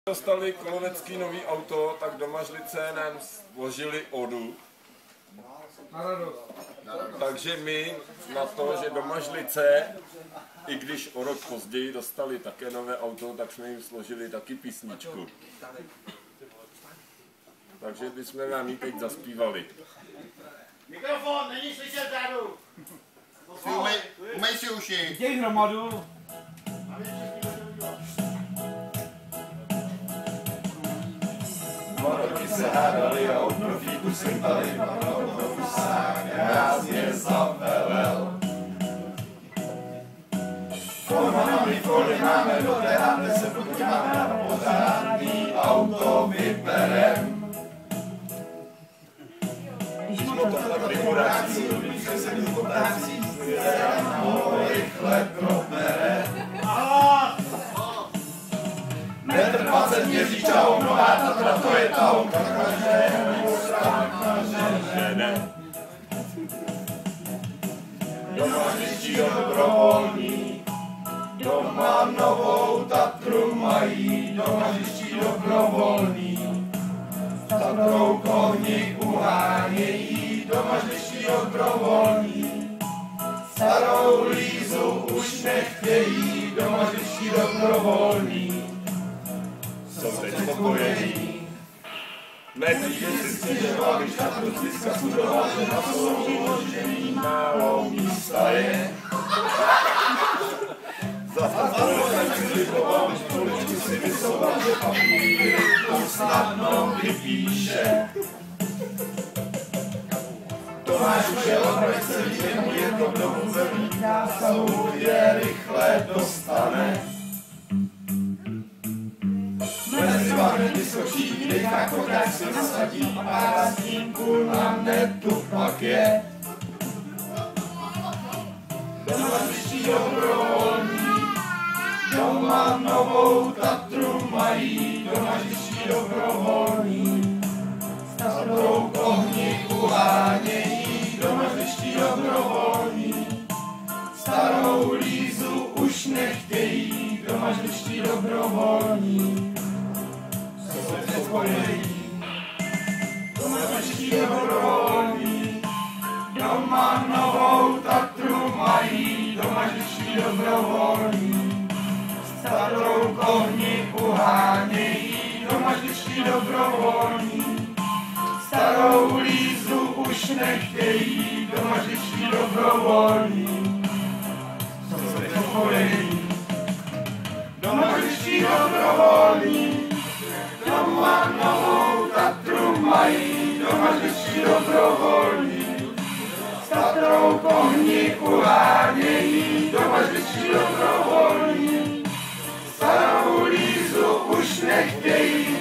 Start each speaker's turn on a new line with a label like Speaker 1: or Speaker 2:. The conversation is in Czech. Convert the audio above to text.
Speaker 1: Dostali Kolovecký nový auto, tak do Mažlice nám vložili Odu. Takže my na to, že do Mažlice, i když o rok později dostali také nové auto, tak jsme jim složili taky písničku. Takže bychom vám ji teď zaspívali.
Speaker 2: Mikrofon, není slyšet zádu.
Speaker 3: Umej si uši.
Speaker 4: Děj hromadu.
Speaker 5: Dva roky se hádali a od profíku sypali, pan autobusák rázně zavelel. Formanami foli máme do teráte, se podíváme na pořádný auto vyberem. Když motor vyburácí, když se mi potácí, ho rychle probere. Metr 20 měří čau, nová Tatra, to je ta auta každému žene. Doma řiští dobrovolní, doma novou Tatru mají, doma řiští dobrovolní, Tatrou kohni uhánějí, doma řiští dobrovolní, starou Lízu už nechtějí, doma řiští dobrovolní. Jsou teď spokojení. Netýže si stěžoval, když Tatru získa studoval, že na souložení málo místa je. Za Tatrou jsem sliboval, když poličku si vysouval, že papíry to snadno vypíše. Tomáš už je odbrať celý, jemu je to kdo vůbec vítá, soudě rychle dostane. Mezi vámi vyskočí, dejka koták si nasadí, a snímku na netu pak je. Doma řiští dobrovolní, doma novou Tatru mají, doma řiští dobrovolní, Tatrou kohni uhánějí, doma řiští dobrovolní, starou Lízu už nechtějí, doma řiští dobrovolní. Doma řiští dobrovolní, doma novou Tatru mají, doma řiští dobrovolní, starou kohni uhánějí, doma řiští dobrovolní, starou Lízu už nechtějí, doma řiští dobrovolní. Doma řiští dobrovolní, doma novou Tatru mají, doma řiští dobrovolní, s Tatrou kohni uhánějí, doma řiští dobrovolní, starou Lízu už nechtějí,